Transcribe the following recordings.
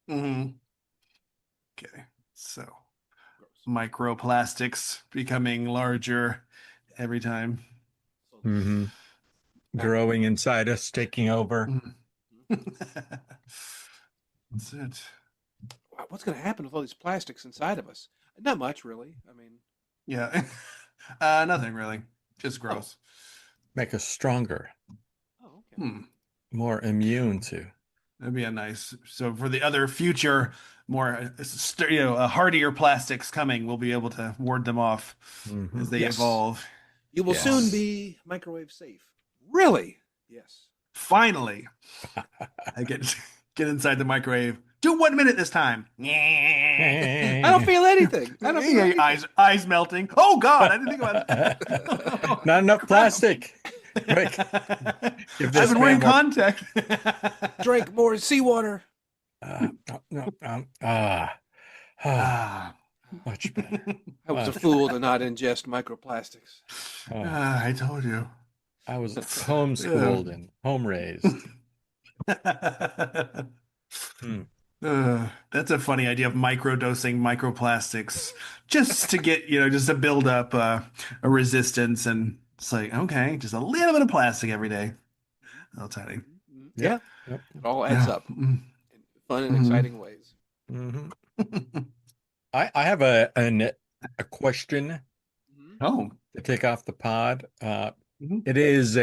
Hmm. Okay. So Gross. microplastics becoming larger every time. So the Hmm. Growing inside us, taking over. Mhm. That's it. wow, what's going to happen with all these plastics inside of us? Not much, really. I mean, Yeah. Nothing really. Just oh, gross. Make us stronger, oh, okay. Hmm. more immune to. That'd be a nice. So for the other future, more hardier plastics coming, we'll be able to ward them off Hmm. as they Yes, evolve. you will soon Yes. be microwave safe. Really? Yes. Finally, I get inside the microwave. Do 1 minute this time. I don't feel anything. I don't feel anything. Eyes melting. Oh God, I didn't think about that. Not enough Crap. plastic. Quick, give I've this been man wearing more. contact. Drink more seawater. No, no, ah, Ah. much better. I was a Much fool to not ingest microplastics. better. I told you. I was Yeah. homeschooled and home raised. Hmm. That's a funny idea of microdosing microplastics just to get, just to build up a resistance. And it's like, okay, just a little bit of plastic every day. Oh, tiny. Yep. Yeah, Yep. it all adds Yeah. up in fun and Mm-hmm. exciting ways. Hmm. I have a question Mhm. Oh. to take off the pod. Mhm. It is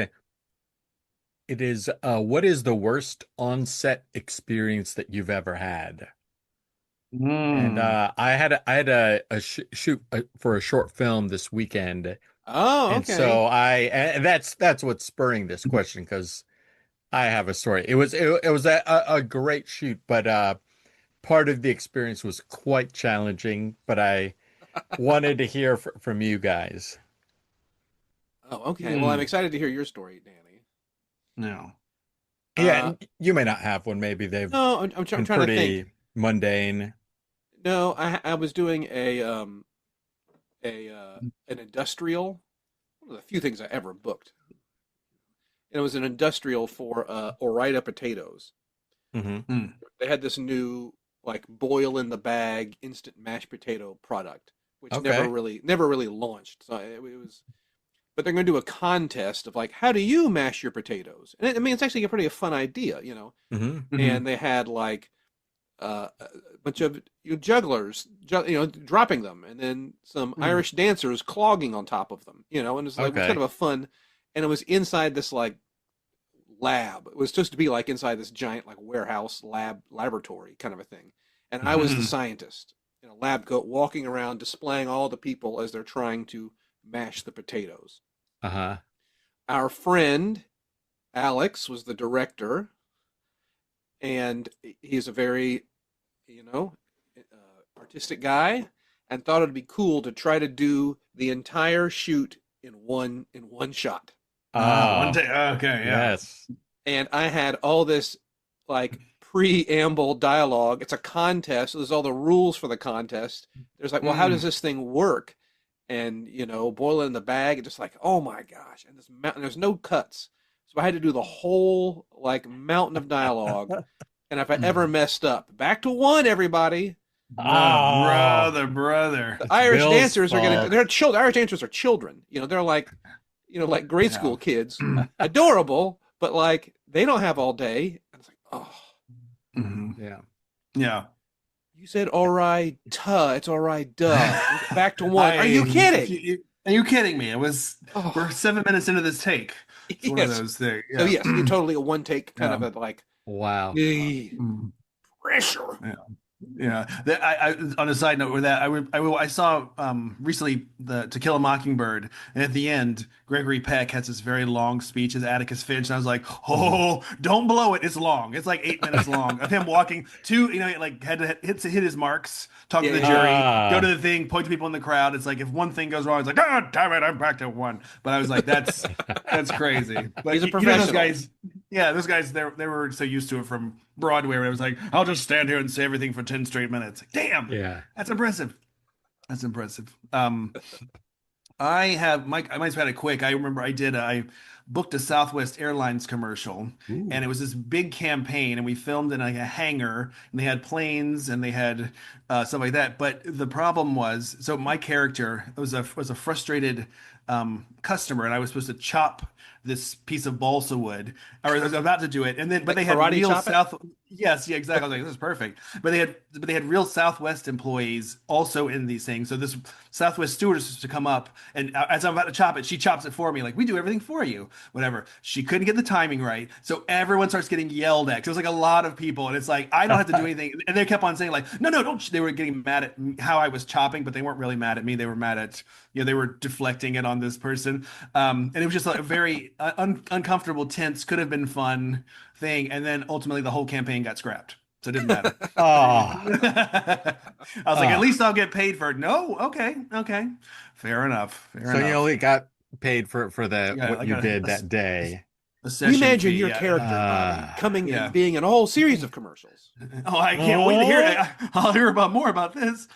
what is the worst on-set experience that you've ever had? And Mm. I had a shoot for a short film this weekend, Oh, and okay. so and that's what's spurring this question because I have a story. It was a great shoot, but part of the experience was quite challenging. But I wanted to hear from you guys. Oh, okay. Well, I'm Mm. excited to hear your story, Danny. No. Yeah, Uh, and you may not have one. Maybe they've no, I'm been trying to think. pretty mundane. No, I was doing an industrial. One of the few things I ever booked. And it was an industrial for Ore-Ida potatoes. Hmm. Mm. They had this new like boil in the bag instant mashed potato product, which Okay. never really launched. So it was, but they're going to do a contest of like, how do you mash your potatoes? And I mean, it's actually a pretty fun idea, you know. Hmm. And Hmm. they had like a bunch of jugglers, dropping them, and then some Mm. Irish dancers clogging on top of them, you know. And it was kind Okay. of a fun, and it was inside this like lab. It was supposed to be like inside this giant like warehouse laboratory kind of a thing. And I was the Hmm. scientist in a lab coat walking around displaying all the people as they're trying to mash the potatoes. Uh-huh. Our friend Alex was the director, and he's a very, you know, artistic guy, and thought it'd be cool to try to do the entire shoot in one shot. One Oh, day. Okay. Yeah. yes. And I had all this like preamble dialogue. It's a contest. So there's all the rules for the contest. There's like, well, how does Mm. this thing work? And boil it in the bag. And just like, oh my gosh! And this mountain. There's no cuts, so I had to do the whole like mountain of dialogue. And if I ever Mm. messed up, back to one, everybody. Oh, Brother. The it's Irish Bill's dancers are gonna. fault. They're children. Irish dancers are children. They're like, like grade Yeah. school kids, adorable, but like they don't have all day. And it's like, oh. Hmm. Yeah. Yeah. You said all right, it's all right, duh. Back to one. Are you I, if kidding? are you kidding me? We're Oh, 7 minutes into this take. It's one of yes. those things. So Yeah. yes, you're totally a one take kind Yeah. of a like Wow. eh, Mm. pressure. Yeah. Yeah. On a side note with that, I saw recently the To Kill a Mockingbird, and at the end, Gregory Peck has this very long speech as Atticus Finch, and I was like, Mhm. oh, don't blow it. It's long. It's like 8 minutes long of him walking to, like had to hit his marks, talk Yeah, to the yeah, yeah. jury, go to Ah. the thing, point to people in the crowd. It's like if one thing goes wrong, it's like, oh, damn it, I'm back to one. But I was like, that's crazy. But He's a those professional. guys. Yeah, those guys, they were so used to it from Broadway, where it was like, I'll just stand here and say everything for 10 straight minutes. Like, damn, Yeah. that's impressive. That's impressive. I might have had a quick. I remember I did. booked a Southwest Airlines commercial, Ooh. and it was this big campaign, and we filmed in like a hangar, and they had planes and they had stuff like that. But the problem was, so my character was a frustrated customer, and I was supposed to chop this piece of balsa wood, or I was about to do it, and then but Like they had karate real chop it? South. Yes, yeah, exactly. I was like, this is perfect. But they had real Southwest employees also in these things. So this Southwest stewardess was to come up, and as I'm about to chop it, she chops it for me. Like, we do everything for you, whatever. She couldn't get the timing right, so everyone starts getting yelled at. 'Cause it was like a lot of people, and it's like I don't have to do anything. And they kept on saying like, no, no, don't. They were getting mad at how I was chopping, but they weren't really mad at me. They were mad at they were deflecting it on this person. And it was just like a very uncomfortable, tense, could have been fun thing. And then ultimately the whole campaign got scrapped. So it didn't matter. Oh, I was like, at oh. least I'll get paid for it. No, okay, okay. Fair enough. Fair So you enough. only got paid for Yeah, what I you got did that day. a We session imagine fee. your Yeah. character, Bobby, coming and Yeah. being in a whole series of commercials. Oh, I can't wait to hear it. I'll hear about more about this.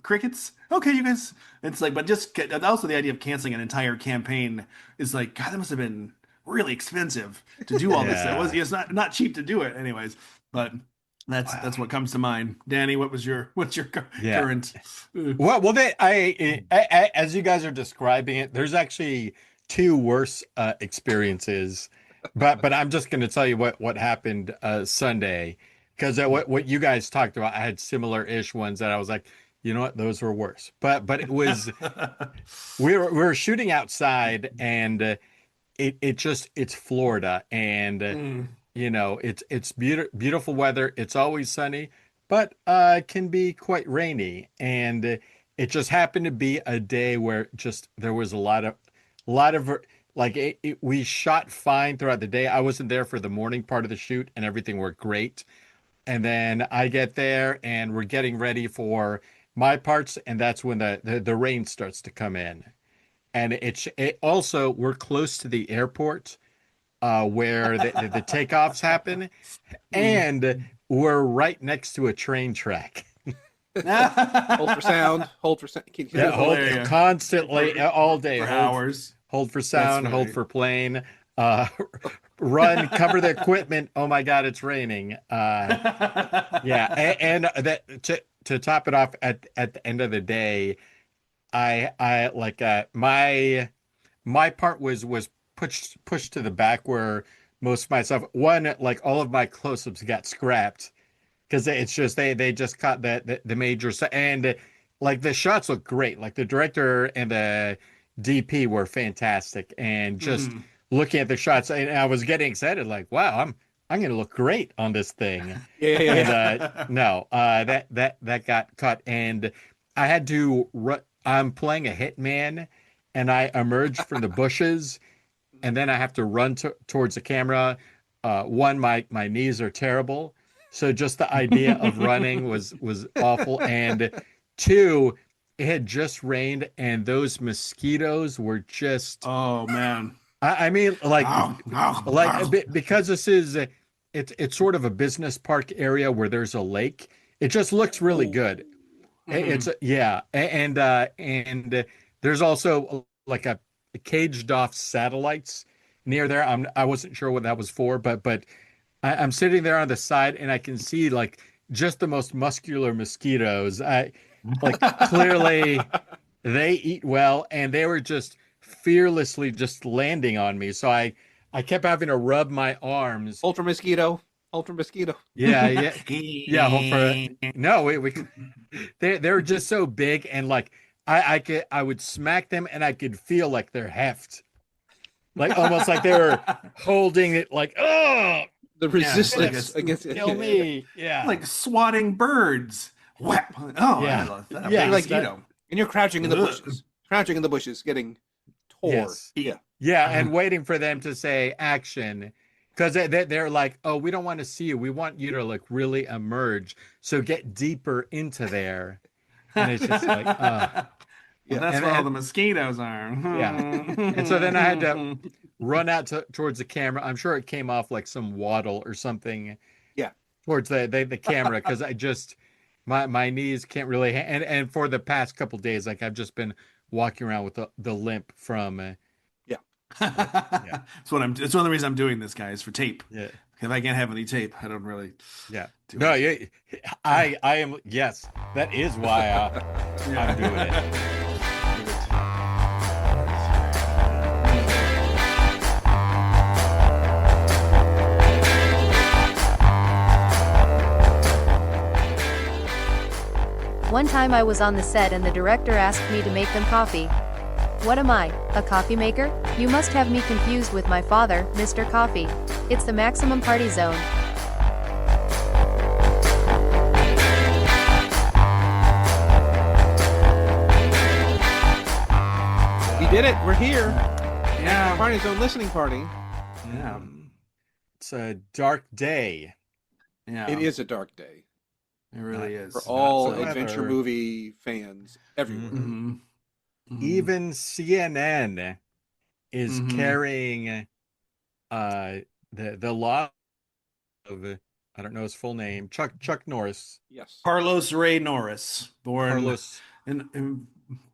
Crickets. Okay, you guys. It's like, but just also the idea of canceling an entire campaign is like, God, that must have been really expensive to do all this. It was, Yeah. it's not cheap to do it, anyways. But that's Wow. what comes to mind. Danny, what's your Yeah. current? Well, as you guys are describing it, there's actually two worse experiences, but I'm just going to tell you what happened Sunday, because what you guys talked about, I had similar-ish ones that I was like, you know what, those were worse. But it was we were shooting outside, and it's Florida, and Mm, it's beautiful weather. It's always sunny, but it can be quite rainy. And it just happened to be a day where just there was a lot of like we shot fine throughout the day. I wasn't there for the morning part of the shoot, and everything worked great. And then I get there, and we're getting ready for my parts, and that's when the rain starts to come in. And it also, we're close to the airport where the takeoffs happen, mm. and we're right next to a train track. Hold for sound. Hold for sound. Yeah, hold Hilarious. constantly all day. For Hold hours. hold for That's sound, hold funny. for plane. Uh, run, cover the equipment. Oh my God, it's raining. Yeah, and that to top it off at the end of the day, I like my part was pushed to the back where most of my stuff, one, like all of my close-ups got scrapped because it's just they just caught the major and like the shots look great. Like the director and the DP were fantastic, and just Mhm. looking at the shots, and I was getting excited like, wow, I'm gonna look great on this thing. Yeah, yeah, And yeah. no, that got cut, and I had to I'm playing a hitman, and I emerged from the bushes, and then I have to run towards the camera. One, my knees are terrible, so just the idea of running was awful. And two, it had just rained, and those mosquitoes were just. Oh man. I mean, Ow, ow, ow. because this is it's sort of a business park area where there's a lake. It just looks really good. It's Mhm. yeah, and there's also like a caged off satellites near there. I wasn't sure what that was for, but I'm sitting there on the side, and I can see like just the most muscular mosquitoes. I like clearly they eat well, and they were just fearlessly just landing on me. So I kept having to rub my arms. Ultra mosquito. Ultra mosquito. Yeah, yeah, yeah. Hope for no, we they were just so big, and like I would smack them, and I could feel like their heft, like almost like they were holding it, like oh, The Yeah, it's like resistance against it. kill me. Yeah, like swatting birds. Whap! Oh, yeah, that a big yeah. Like mosquito. and you're crouching in the Ugh. bushes. Crouching in the bushes, getting tore. Yes. Yeah. Yeah, and waiting for them to say action, because they're like, oh, we don't want to see you. We want you to like really emerge. So get deeper into there. And it's just like, Well, Yeah. that's and where all and the mosquitoes are. yeah. And so then I had to run out towards the camera. I'm sure it came off like some waddle or something Yeah. towards the camera, because I just my knees can't really and for the past couple days, like I've just been walking around with the limp from Yeah. Yeah. It's what I'm. It's one of the reasons I'm doing this, guys, for tape. Yeah. If I can't have any tape, I don't really Yeah. do No, it. yeah, I am, yes, that is why I'm doing it. One time I was on the set and the director asked me to make them coffee. What am I, a coffee maker? You must have me confused with my father, Mr. Coffee. It's the maximum party zone. We did it. We're here. Yeah. Party Zone listening party. Yeah. It's a dark day. Yeah. It is a dark day It really is. for all so adventure clever. movie fans everywhere. Mhm. Mhm. Even CNN is Mhm. carrying the law of I don't know his full name, Chuck Norris. Yes. Carlos Ray Norris, Carlos.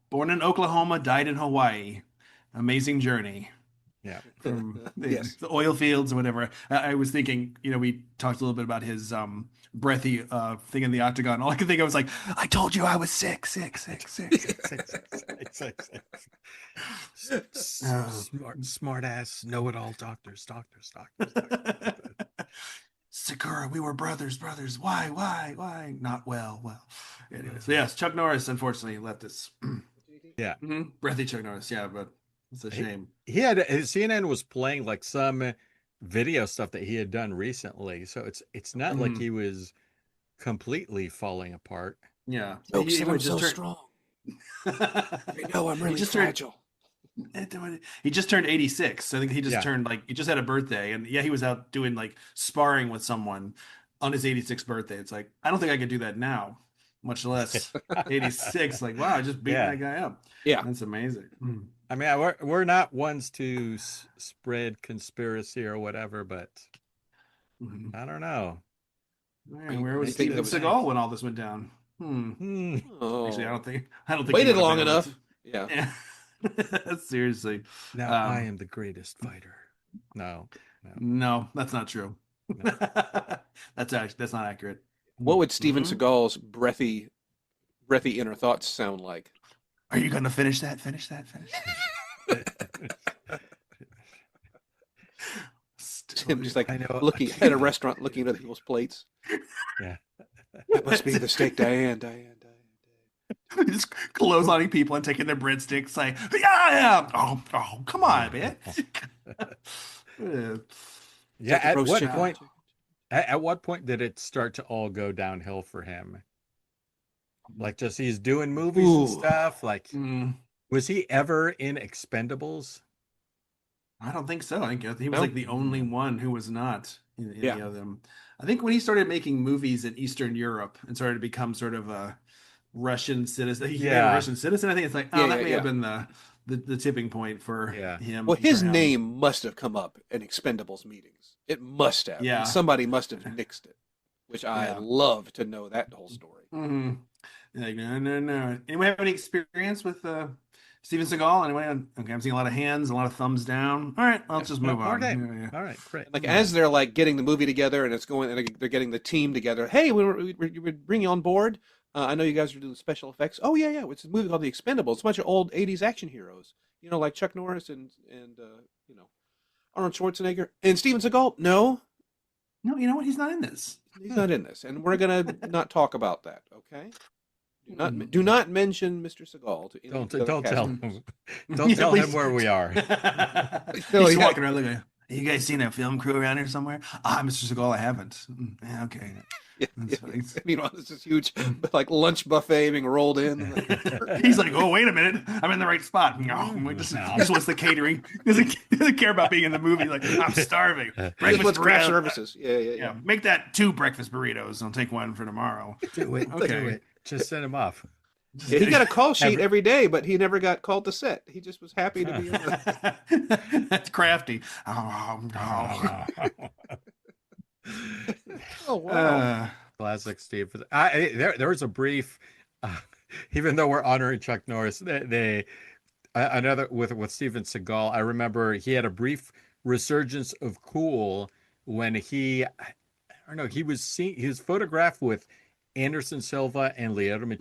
born in Oklahoma, died in Hawaii. Amazing journey Yeah. from Yes. the oil fields or whatever. I was thinking, we talked a little bit about his breathy thing in the octagon. All I could think of was like, I told you I was sick. Smart ass, know it all doctors. Sakura, we were brothers. Why? Not well. Well, anyway, so yes, Chuck Norris unfortunately left us. Yeah. Breathy Chuck Norris, yeah, but it's a shame. He had his CNN was playing like some video stuff that he had done recently, so it's not like he was completely falling apart. Yeah, Jokes he that I'm would so turn- strong. They know I'm really just turned- fragile. He just turned 86. I think he just Yeah. turned he just had a birthday, and yeah, he was out doing like sparring with someone on his 86th birthday. It's like I don't think I could do that now, much less 86. Like wow, I just beat Yeah. that guy up. Yeah. That's amazing. I mean, we're not ones to spread conspiracy or whatever, but Mhm. I don't know. Man, where was Anything Steven that was- Seagal when all this went down? Oh. Actually, I don't think he Waited would have long been able enough. to- Yeah. Yeah. Seriously. Now I am the greatest fighter. No. No, that's not true. That's not accurate. What would Steven Mhm. Seagal's breathy inner thoughts sound like? Are you gonna finish that? Finish that? Him just like I know. looking at a restaurant, looking at other people's plates. Yeah. That must be the steak, Diane. Just clotheslining people and taking their breadsticks. Like, yeah. Oh, come on, man. Yeah. At Roast what chicken. point? At what point did it start to all go downhill for him? Like, just he's doing movies and Ooh. stuff. Like, Mm, was he ever in Expendables? I don't think so. I think he was No? like the only one who was not in any Yeah. of them. I think when he started making movies in Eastern Europe and started to become sort of a Russian citizen, he became a Yeah. Russian citizen. I think it's like, Yeah, that may yeah. have been the tipping point for Yeah. him. Well, his for him. name must have come up in Expendables meetings. It must have. Yeah. And somebody must have nixed it, which I Yeah. love to know that whole story. Mm-hmm. Like, no. Anyone have any experience with Steven Seagal? Anyway, okay, I'm seeing a lot of hands, a lot of thumbs down. All right, let's just move on. Okay. Yeah. All right. Great. Like as they're like getting the movie together and it's going, and they're getting the team together. Hey, we bring you on board. I know you guys are doing special effects. Oh yeah. It's a movie called The Expendables. It's a bunch of old '80s action heroes. Like Chuck Norris and Arnold Schwarzenegger and Steven Seagal. No, No, you know what? He's not in this. he's not in this, and we're gonna not talk about that. Okay. Do not mention Mr. Seagal to any Don't of the other tell cast him. Don't tell him where we are. He's No, yeah. walking around looking. You guys seen a film crew around here somewhere? Mr. Seagal, I haven't. Yeah, okay. That's funny. Meanwhile, it's this huge like lunch buffet being rolled in. He's like, oh, wait a minute. I'm in the right spot. No, he just wants the catering. Doesn't care about being in the movie. Like, I'm starving. Breakfast Breakfast craft burrito. services. Yeah. Yeah, make that 2 breakfast burritos. I'll take one for tomorrow. Do it. Okay. Do it. Just send him off. Yeah, he got a call sheet every day, but he never got called to set. He just was happy to be in the... That's crafty. Oh, wow. Classic Steve. There was a brief, even though we're honoring Chuck Norris, they another with Steven Seagal. I remember he had a brief resurgence of cool when I don't know, he was photographed with Anderson Silva and Lyoto Mhm.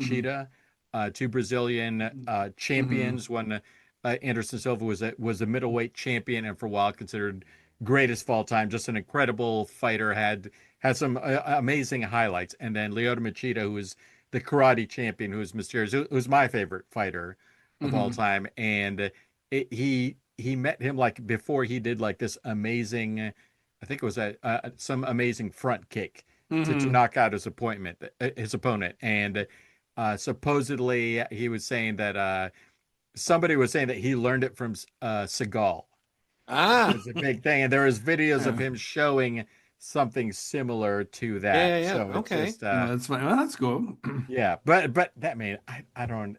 Machida, two Brazilian Mhm. champions. When Anderson Silva was a middleweight champion and for a while considered greatest of all time, just an incredible fighter, had some amazing highlights. And then Lyoto Machida, who was the karate champion, who was mysterious, who's my favorite fighter of all Mhm. time. And he met him like before he did like this amazing, I think it was some amazing front kick to Mhm. knock out his opponent. And supposedly he was saying that somebody was saying that he learned it from Seagal. Ah, Was a big thing, and there was videos of Yeah. him showing something similar to yeah, that. yeah, So yeah. it's Okay. just No, that's fine. Well, that's cool. yeah, but that man, I don't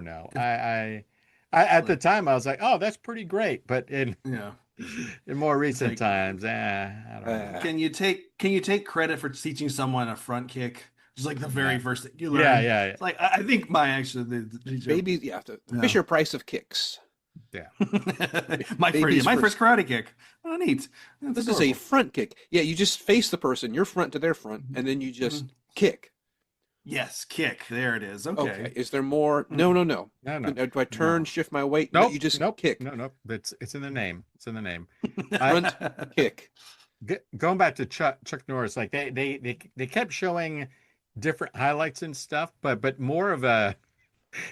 know. I at the Like, time I was like, oh, that's pretty great, but yeah. in more It's recent like, times, I don't know. Uh, can you take credit for teaching someone a front kick? Just like the very Yeah, first thing you yeah, learn. yeah, It's like I think my actually the teacher. babies, yeah, the Yeah. Fisher Price of kicks. yeah, Babies My first. first karate kick. Oh, neat. That's This is a adorable. front kick. Yeah, you just face the person, your front to their front, Mhm. and then you Mhm. just kick. Yes, kick. There it is. Okay. Okay. Is there more? No, Mm. no, no. no, no, Do I turn, No. shift my weight? No, nope, you just nope, kick. no, nope. It's in the name. It's in the name. I Front kick. going back to Chuck Norris, like they kept showing different highlights and stuff, but more of a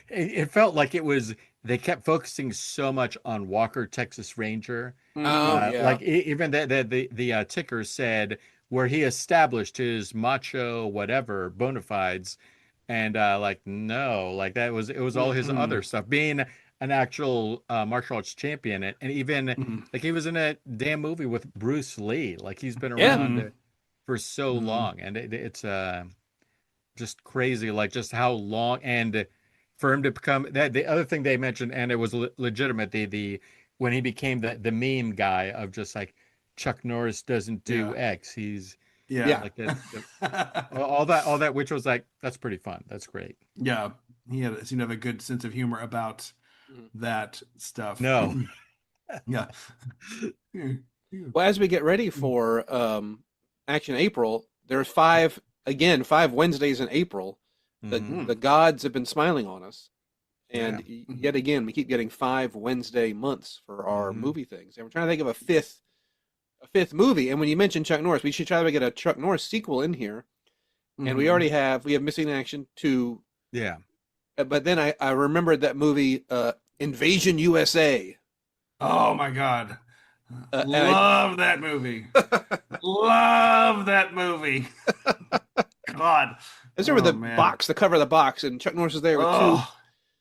it felt like it was they kept focusing so much on Walker Texas Ranger. Oh, Mhm. yeah. Even the ticker said where he established his macho whatever bona fides, and like no, like it was all his other Mhm. stuff. Being an actual martial arts champion, and even Mhm. like he was in a damn movie with Bruce Lee. Like he's been Yeah. around Mhm. for so Mhm. long, and it's just crazy, like just how long and for him to become that. The other thing they mentioned, and it was legitimate, the when he became the meme guy of just like Chuck Norris doesn't do Yeah. X, he's Yeah. Yeah. like all that, which was like that's pretty fun, that's great. Yeah. Seemed to have a good sense of humor about Mhm. that stuff. No, Yeah. Yeah. Yeah. Well, as we get ready for Action April, there's five Wednesdays in April. The hmm Mm. the gods have been smiling on us, and yeah, yet again, we keep getting 5 Wednesday months for our hmm movie things, and we're trying to think of a fifth movie. And when you mentioned Chuck Norris, we should try to get a Chuck Norris sequel in here. And Mhm. we have Missing in Action 2, yeah. but then I remembered that movie Invasion USA. Oh my God. And Love that movie. Love that movie. God. I remember Oh the man. box, the cover of the box, and Chuck Norris is there with two Oh,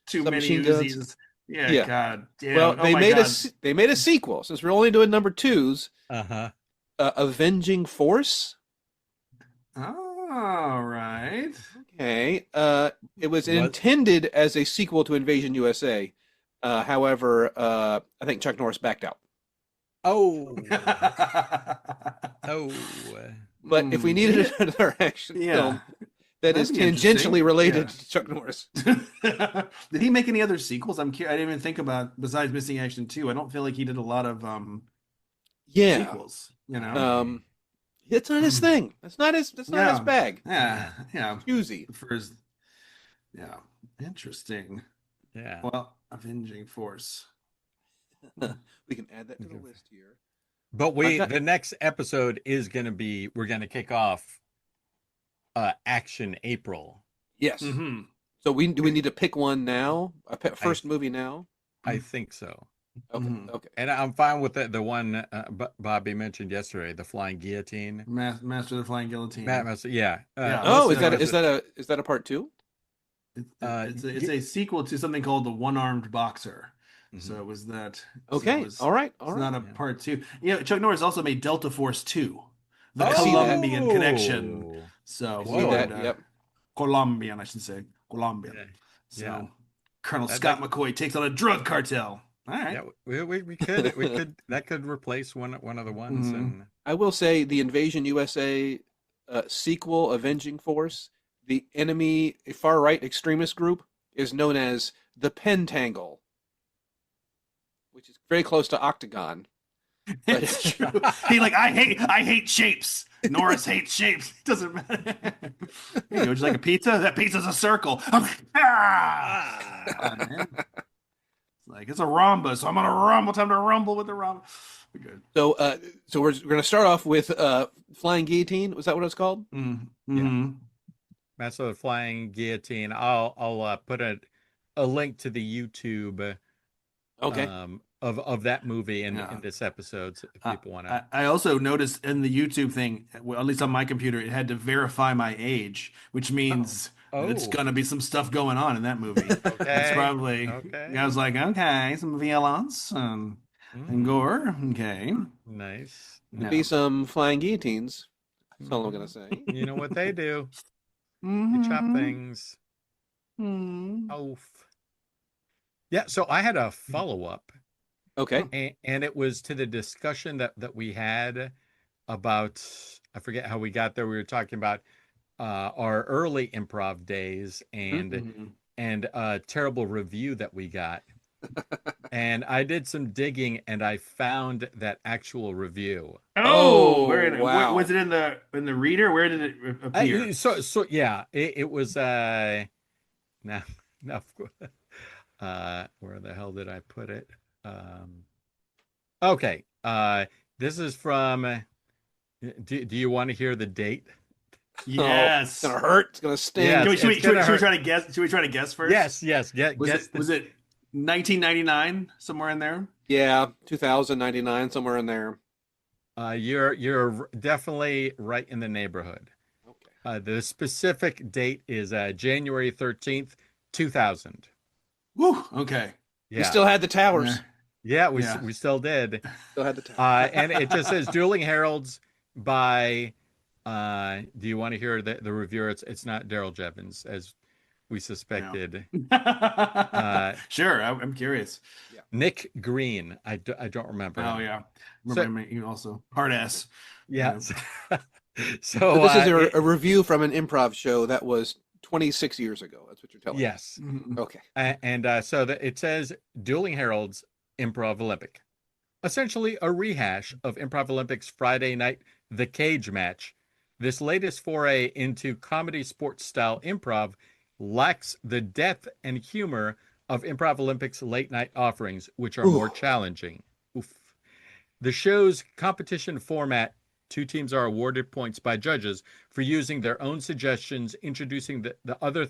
too many submachine guns. Uzis. Yeah, Yeah. God Well, damn. Oh my God. they made a sequel since we're only doing number twos. Uh-huh. Avenging Force. All right. Okay. It was What? intended as a sequel to Invasion USA. However, I think Chuck Norris backed out. Oh, oh, But if we needed another action Yeah. film that That'd is be tangentially interesting. related Yeah. to Chuck Norris, Did he make any other sequels? I didn't even think about besides Missing Action 2. I don't feel like he did a lot of yeah, sequels, you know? um, it's not his thing. That's not his. That's not his Yeah. bag. Yeah. Yeah. Choosy. For his, yeah. Interesting. yeah. Well, Avenging Force. We can add that to the list here. But I've got- the next episode is going to be we're going to kick off Action April. Yes. Mm-hmm. So do we need to pick one now? First movie now? I think so. Okay. Mhm. Okay. And I'm fine with the one Bobby mentioned yesterday, the flying guillotine. Master of the Flying Guillotine. Yeah. Yeah. Oh, What's is that a part two? It's a sequel to something called The One-Armed Boxer. Mhm. So it was that. So Okay. it was, All right. it's All right. not a Yeah. part two. You know, Chuck Norris also made Delta Force 2, The I see that. Colombian Connection. So I Whoa. see that. and, Yep. Colombian, I should say. Colombian. Yeah. So Yeah. Colonel That- Scott McCoy takes on a drug cartel. All right. Yeah, we could that could replace one of the ones Mhm. and I will say the Invasion USA sequel, Avenging Force, the enemy, a far right extremist group, is known as the Pentangle. which is very close to octagon. But It's true. He like, I hate shapes. Norris hates shapes. It doesn't matter. You know, just like a pizza. That pizza's a circle. Ah, man. It's like it's a rhombus. So I'm gonna rumble. Time to rumble with the rhombus. We're good. so we're going to start off with flying guillotine. Was that what it's called? Mm-hmm. That's the flying guillotine. I'll put a link to the YouTube Okay. Of that movie in Yeah. this episode, so if people want to. I also noticed in the YouTube thing, well, at least on my computer, it had to verify my age, which means it's gonna be some stuff going on in that movie. It's probably. Okay. I was like, okay, some violence and gore. Okay. Nice. Yeah. Be some flying guillotines. That's all I'm going to say. You know what they do? They chop Mhm. things Mhm. off. Yeah, so I had a follow-up, Okay. and it was to the discussion that we had about, I forget how we got there. We were talking about our early improv days Mhm. and a terrible review that we got. And I did some digging and I found that actual review. Oh, where wow. was it in the reader? Where did it appear? So yeah, it was now where the hell did I put it? Okay. This is from do you want to hear the date? Yes. It's going to hurt. It's going to sting. Yeah. Should we It's gonna should we hurt. try to guess? Should we try to guess first? Yes. Was it 1999 somewhere in there? Yeah, 2099, somewhere in there. You're definitely right in the neighborhood. Okay. The specific date is January 13th, 2000. Woo. Okay. Yeah. We still had the towers. Yeah, Yeah. we still did. Still had the towers. And it just says Dueling Heralds by do you want to hear the reviewer? It's not Daryl Jevons, as we suspected. Sure. I'm curious. Nick Green. I don't remember. Oh yeah. Remember you also hard ass. Yeah. So So this is a review from an improv show that was 26 years ago. That's what you're telling yes. me. Okay. And so it says Dueling Heralds Improv Olympic. Essentially a rehash of Improv Olympics Friday night The Cage Match. This latest foray into comedy sports style improv lacks the depth and humor of Improv Olympics late night offerings, which are more challenging. Oof. The show's competition format, two teams are awarded points by judges for using their own suggestions, introducing the other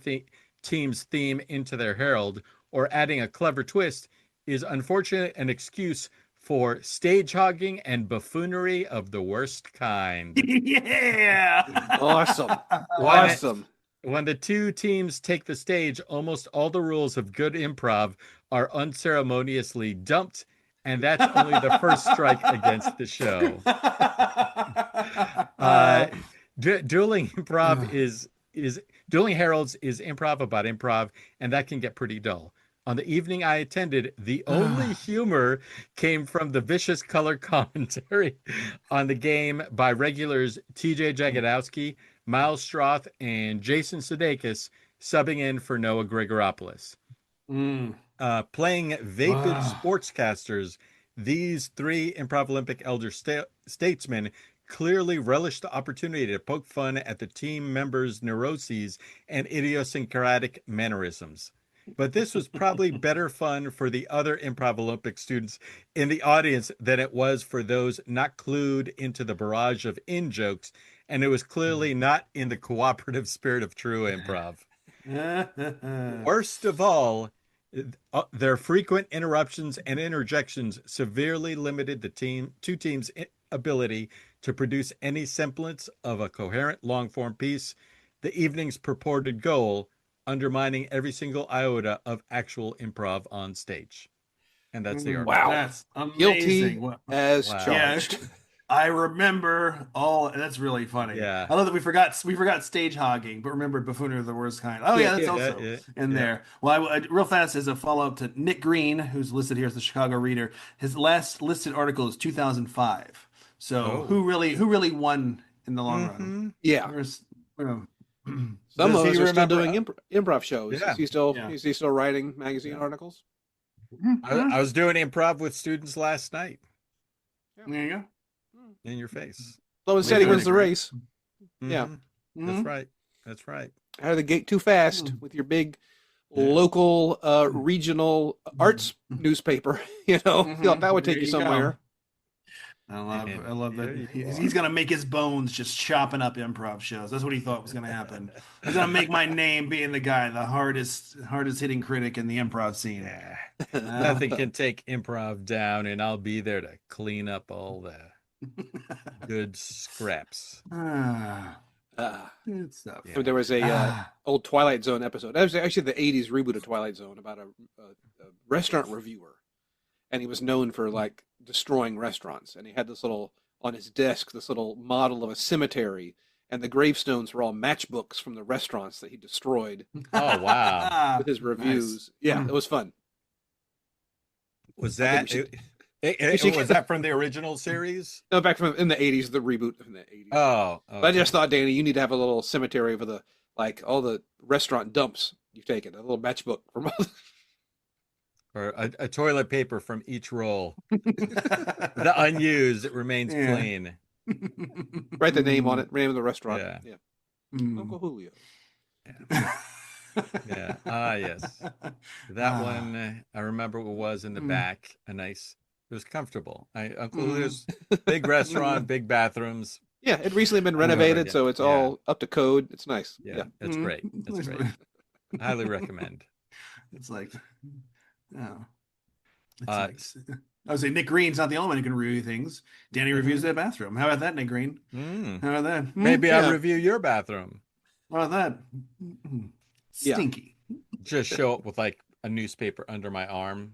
team's theme into their herald, or adding a clever twist, is unfortunately an excuse for stage hogging and buffoonery of the worst kind. Yeah. Awesome. Awesome. When the two teams take the stage, almost all the rules of good improv are unceremoniously dumped, and that's only the first strike against the show. Dueling improv is Dueling Heralds is improv about improv, and that can get pretty dull. On the evening I attended, the only humor came from the vicious color commentary on the game by regulars TJ Jagodowski, Miles Stroth, and Jason Sudeikis, subbing in for Noah Grigoropoulos. Playing vapid sportscasters, these three Improv Olympic elder statesmen clearly relished the opportunity to poke fun at the team members' neuroses and idiosyncratic mannerisms. But this was probably better fun for the other Improv Olympic students in the audience than it was for those not clued into the barrage of in-jokes, and it was clearly not in the cooperative spirit of true improv. Worst of all, their frequent interruptions and interjections severely limited the two teams' ability to produce any semblance of a coherent long-form piece, the evening's purported goal, undermining every single iota of actual improv on stage. And that's the article. Wow. That's amazing. Guilty as charged. Yeah, I remember all. That's really funny. Yeah. I love that we forgot stage hogging, but remembered buffoonery of the worst kind. Oh yeah, that's also in there. Well, real fast as a follow up to Nick Green, who's listed here as the Chicago Reader. His last listed article is 2005. So who really won in the long run? Yeah. Some of us are still doing improv shows. Yeah. Is he still writing magazine articles? I was doing improv with students last night There you go. in your face. Slow and steady wins the race. Yeah. Mhm. Mhm. That's right. That's right. Out of the gate too fast with your big local regional arts newspaper. You know, feel like that would take There you you go. somewhere. I love There that. you He's gonna make his bones just chopping up improv shows. That's what he thought was gonna happen. He's gonna make my name being the guy, the hardest hitting critic in the improv scene. Yeah. Nothing can take improv down, and I'll be there to clean up all the good scraps. Good stuff. Yeah. So there was a old Twilight Zone episode. That was actually the '80s reboot of Twilight Zone about a restaurant reviewer, and he was known for like destroying restaurants. And he had this little on his desk, this little model of a cemetery, and the gravestones were all matchbooks from the restaurants that he destroyed Oh, wow. with his reviews. Yeah, it was fun. Was I that think was that from the original series? No, back from in the '80s, the reboot from the '80s. Oh, But I just thought, Danny, you need to have a little cemetery for the like all the restaurant dumps you've taken, a little matchbook from all or a toilet paper from each roll. The unused, it remains Yeah. clean. write the name on it, name of the restaurant. Yeah. Yeah. Mm. Uncle Julio. Yeah. Ah, yes. That one, I remember it was in the back. It was comfortable. Uncle Julio's big restaurant, big bathrooms. Yeah, it recently been Never renovated, again. so it's Yeah. all up to code. It's nice. Yeah, that's great. That's great. Highly recommend. It's like, oh. Uh, It's like, I would say Nick Green's not the only one who can review things. Danny reviews that bathroom. How about that, Nick Green? Mm. How about that? Maybe Yeah. I'll review your bathroom. How about that? Yeah. Stinky. Just show up with like a newspaper under my arm.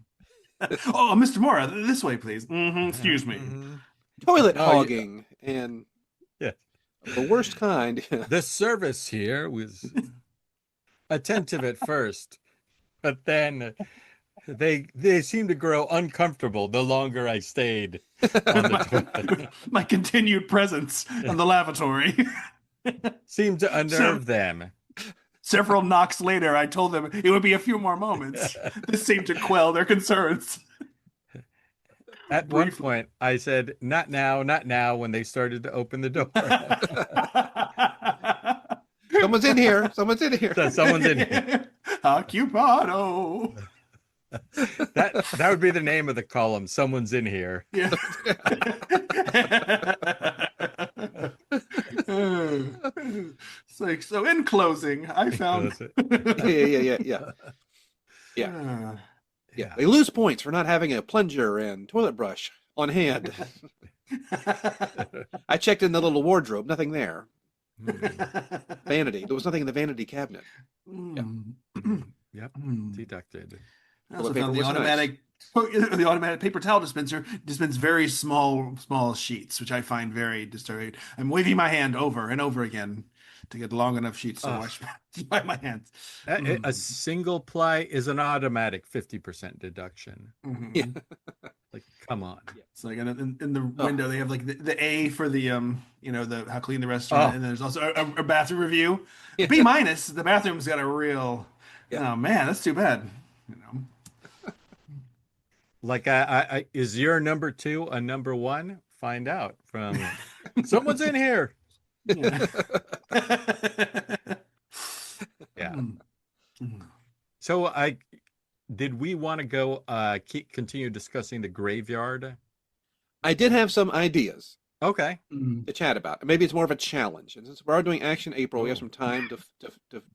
Oh, Mr. Mora, this way, please. Excuse me. Mhm. Toilet Oh, yeah. hogging and Yeah. the worst kind. The service here was attentive at first, but then they seemed to grow uncomfortable the longer I stayed on the toilet. My continued presence on the lavatory. Seemed to unnerve them. Several knocks later, I told them it would be a few more moments. This seemed to quell their concerns. At one point, I said, "Not now, not now," when they started to open the door. Someone's in here. Someone's in here. Someone's in here. Occupado. That would be the name of the column. Someone's in here. Yeah. It's like, so in closing, I found. Yeah. Yeah. They lose points for not having a plunger and toilet brush on hand. I checked in the little wardrobe. Nothing there. Vanity. There was nothing in the vanity cabinet. Yep. Deducted. I also Toilet paper found the was automatic paper towel dispenser dispense very small sheets, which I find very disturbing. I'm waving my hand over and over again to get long enough sheets to wash my hands. A single ply is an automatic 50% deduction. Yeah. Like, come on. It's like in the window they have like the A for the the how clean the restaurant, and there's also a bathroom review. Yeah. B minus, the bathroom's got a real. Yeah. Oh man, that's too bad. Like, I is your number 2 a number 1? Find out from someone's in here. Yeah. Yeah. So did we want to go continue discussing the graveyard? I did have some ideas Okay. to chat about. Maybe it's more of a challenge. And since we are doing Action April, we have some time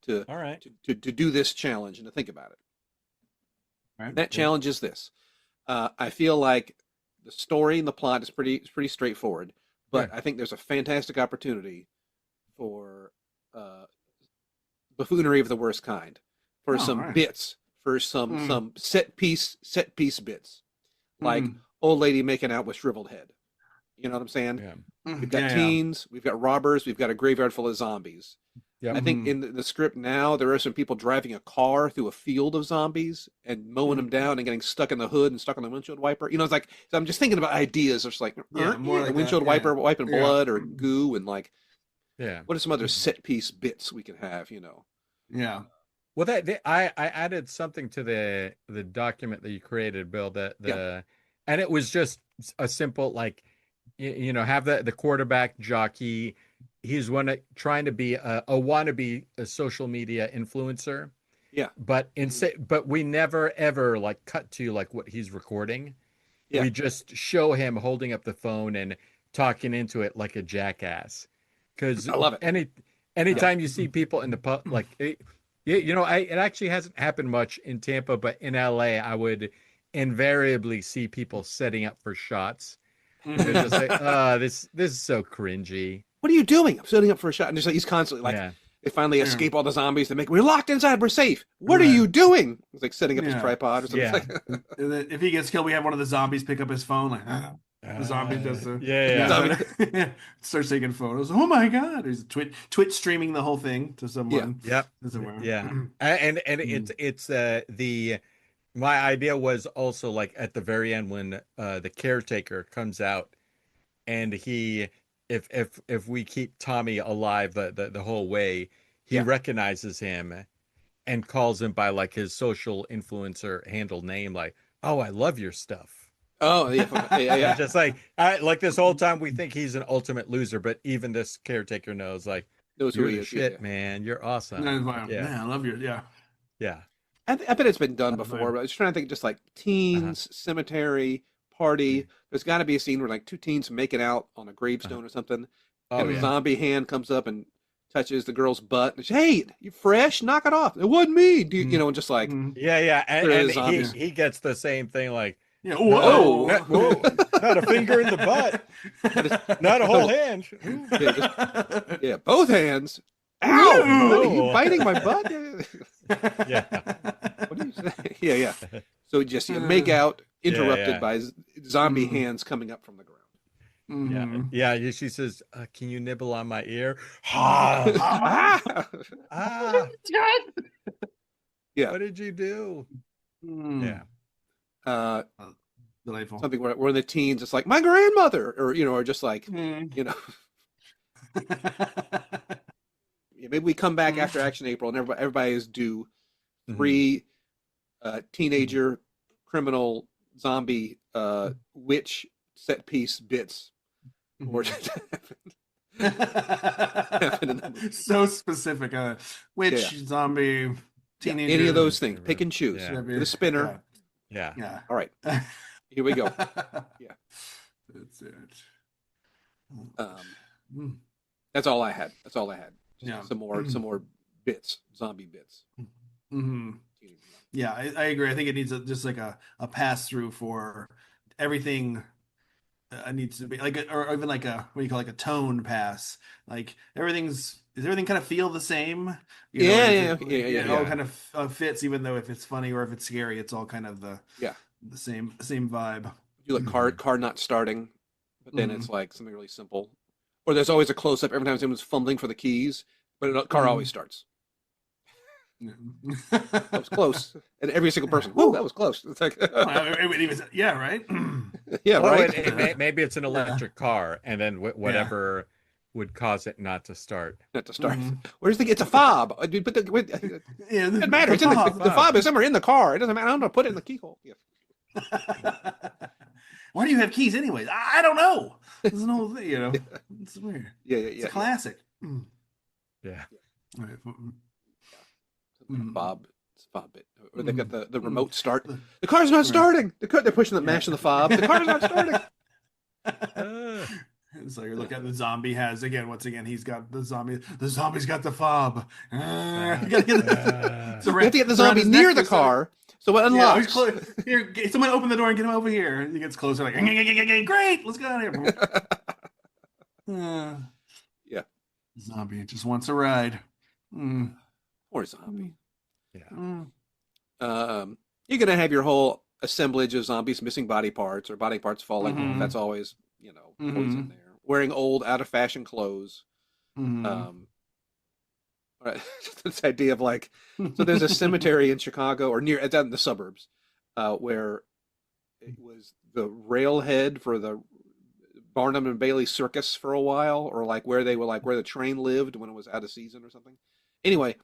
to All right. to do this challenge and to think about it. Right. That challenge is this. I feel like the story and the plot is pretty straightforward, but I think there's a fantastic opportunity for buffoonery of the worst kind, for some bits, for some set piece bits, like old lady making out with shriveled head. You know what I'm saying? Yeah. We've got teens, we've got robbers, we've got a graveyard full of zombies. Yep. I think in the script now, there are some people driving a car through a field of zombies and mowing them down and getting stuck in the hood and stuck on the windshield wiper. You know, it's like, so I'm just thinking about ideas. It's like, more like the windshield that, wiper wiping Yeah. blood or goo, and like, Yeah. what are some other set piece bits we can have, you know? Yeah. Well, I added something to the document that you created, Bill. And it was just a simple like, have the quarterback jockey. He's trying to be a wannabe a social media influencer, Yeah. but we never ever like cut to like what he's recording. Yeah. We just show him holding up the phone and talking into it like a jackass. Because I love it. anytime you see people in the pub, like it actually hasn't happened much in Tampa, but in LA, I would invariably see people setting up for shots. They're just like, this is so cringy. What are you doing? I'm setting up for a shot. And just like he's constantly like, Yeah. they finally escape all the zombies. We're locked inside. We're safe. What are you doing? He's like setting up his tripod or something. Yeah. And then if he gets killed, we have one of the zombies pick up his phone. Like, the zombie does the starts taking photos. Oh my god! He's Twitch streaming the whole thing to someone. Yep. Yeah. And it's my idea was also like at the very end when the caretaker comes out and if we keep Tommy alive the whole way, he recognizes him and calls him by like his social influencer handle name, like, oh, I love your stuff. Oh yeah. Just like this whole time we think he's an ultimate loser, but even this caretaker knows who you're he the is. shit, man. You're awesome. Yeah, I love your Yeah. I bet it's been done before, but I was trying to think just like teens, cemetery, party. There's got to be a scene where like two teens making out on a gravestone or something. And a zombie hand comes up and touches the girl's butt. And she, hey, you fresh? Knock it off. It wasn't me. And just like. Yeah. And he gets the same thing like, yeah, whoa. Not a finger in the butt. Not a whole hand. Both hands. Ow! Are you biting my butt? Yeah. What do you say? Yeah. So just make out interrupted by zombie hands coming up from the ground. Yeah. She says, "Can you nibble on my ear?" Yeah. What did you do? Yeah. Delightful. Something where the teens, it's like my grandmother, or just like maybe we come back after Action April and everybody is due 3 teenager criminal zombie witch set piece bits. Or so specific. Witch, zombie, teenager. Any of those things. Pick and choose. The spinner. Yeah. All right. Here we go. Yeah. That's it. That's all I had. Just some more bits, zombie bits. Yeah, I agree. I think it needs just like a pass through for everything. Needs to be like, or even like what do you call like a tone pass? Like does everything kind of feel the same? It all kind of fits, even though if it's funny or if it's scary, it's all kind of the same vibe. You like car not starting, but then it's like something really simple. Or there's always a close up every time someone's fumbling for the keys, but a car always starts. That was close, and every single person. Whoa, that was close. It's like, yeah, right. Yeah, right. Maybe it's an electric car, and then whatever would cause it not to start. Where's it's a fob? But it doesn't matter. It's the fob is somewhere in the car. It doesn't matter. I don't know. Put it in the keyhole. Yeah. Why do you have keys anyways? I don't know. This is an old thing, It's weird. Yeah. It's a classic. Yeah. All right. Fob. It's a fob bit. Or they've got the remote start. The car's not starting. They're pushing the mash on the fob. The car's not starting. So you're looking at the zombie once again, he's got the zombie. The zombie's got the fob. You gotta get you have to get the zombie near the car. So it unlocks. Here, someone open the door and get him over here. He gets closer, like, great, let's go out here. Yeah. Zombie just wants a ride. Or zombie. Yeah. You're gonna have your whole assemblage of zombies missing body parts or body parts falling off. That's always, always in there. Wearing old, out of fashion clothes. This idea of like, so there's a cemetery in Chicago or it's out in the suburbs, where it was the railhead for the Barnum and Bailey Circus for a while, or like where they were like where the train lived when it was out of season or something. Anyway,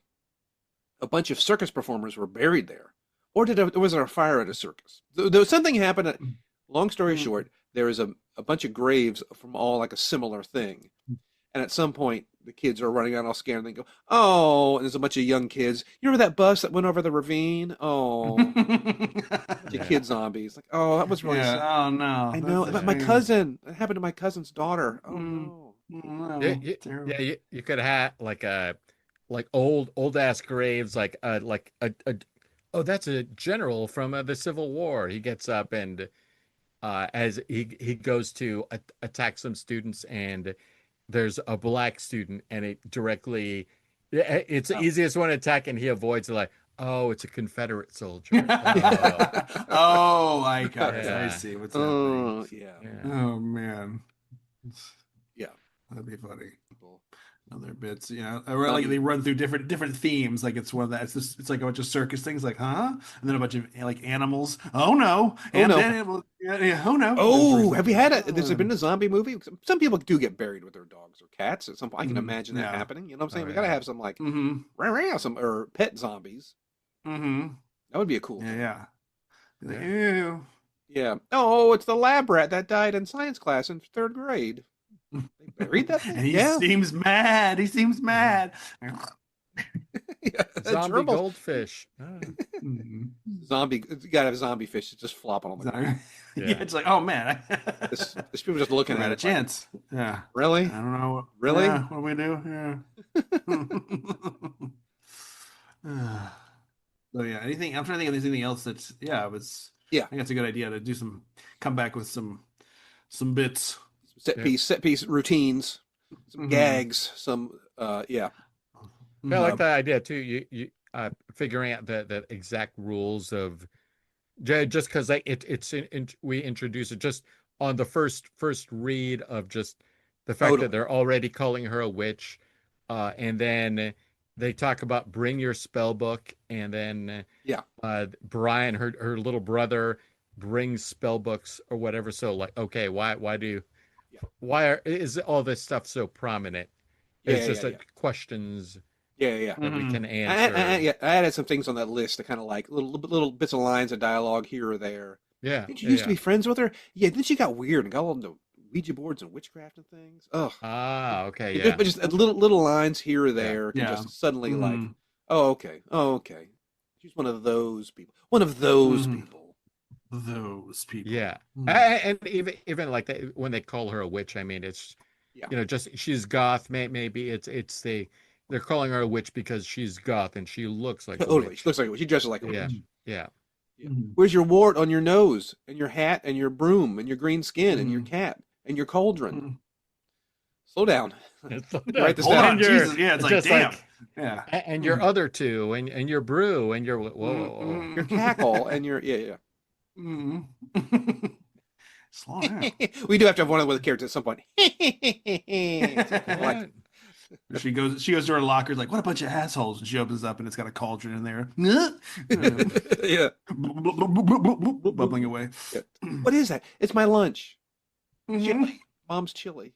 a bunch of circus performers were buried there, or was there a fire at a circus? There was something happened. Long story short, there is a bunch of graves from all like a similar thing, and at some point the kids are running out all scared and they go, "Oh!" And there's a bunch of young kids. You remember that bus that went over the ravine? Oh, bunch of kid zombies. Like, oh, that was really sad. Oh no. I know. That's a My shame. cousin. It happened to my cousin's daughter. Oh no. No, terrible. You could have like old ass graves, like oh, that's a general from the Civil War. He gets up and as he goes to attack some students, and there's a black student, and it's the easiest one to attack, and he avoids it, like, oh, it's a Confederate soldier. Oh, I got it. I Yeah. see what's Oh happening. yeah. Oh man. Yeah. That'd be funny. People. Other bits, or like they run through different themes. Like it's one of that. It's like a bunch of circus things, like huh, and then a bunch of like animals. Oh no, and no. then oh no. Oh, have you had it? There's been a zombie movie. Some people do get buried with their dogs or cats at some point. I can imagine that happening. You know what I'm saying? Oh, We gotta yeah. have some like some or pet zombies. Mm-hmm. That would be a cool thing. Yeah. Like, ew. Yeah. Oh, it's the lab rat that died in science class in 3rd grade. They buried that thing? And he Yeah. seems mad. He seems mad. Yeah, Zombie gerbils. goldfish. Oh. Mhm. Zombie. You gotta have zombie fish just flopping on the ground. Yeah, it's like, oh man, This people just looking Never at had a it. Like, chance. Yeah. really? I don't know. Really? Yeah, what do we do? Yeah. So yeah, anything? I'm trying to think of anything else that's it was. Yeah. I think that's a good idea to do come back with some bits. Set piece routines, some Mhm. gags, some yeah. Yeah, I like that idea too. You figuring out the exact rules of just because we introduce it just on the first read of just the fact Totally. that they're already calling her a witch, and then they talk about bring your spell book, and then Brian, her little brother, brings spell books or whatever. So like, okay, why is all this stuff so prominent? It's just questions Yeah. that we can I answer. added some things on that list to kind of like little bits of lines of dialogue here or there. Yeah. Didn't you used to be friends with her? Yeah, then she got weird and got all into Ouija boards and witchcraft and things. Ugh. Ah, okay, yeah. But just little lines here or there can Yeah. just suddenly like, Mhm. oh, okay. She's one of those people. One of those Mhm. people. Those people. Yeah. Mhm. And even like that, when they call her a witch, I mean, it's Yeah. just she's goth. Maybe they're calling her a witch because she's goth and she looks like a Totally. witch. She looks like she dresses like a Yeah. witch. Yeah. Yeah. Mhm. Where's your wart on your nose and your hat and your broom and your green skin and your Mhm. cat and your cauldron? Mhm. Slow down. It's Write this Hold down. on, And your- Jesus. Yeah, it's like just damn. Yeah. and your other two and your brew and your whoa. Mhm. Your cackle and your yeah. Mhm. Slow down. We do have to have one of the characters at some point. Like, She goes to her locker, like, what a bunch of assholes. And she opens up and it's got a cauldron in there. yeah. Bubbling away. What is that? It's my lunch. Mhm. Chili. Mom's chili.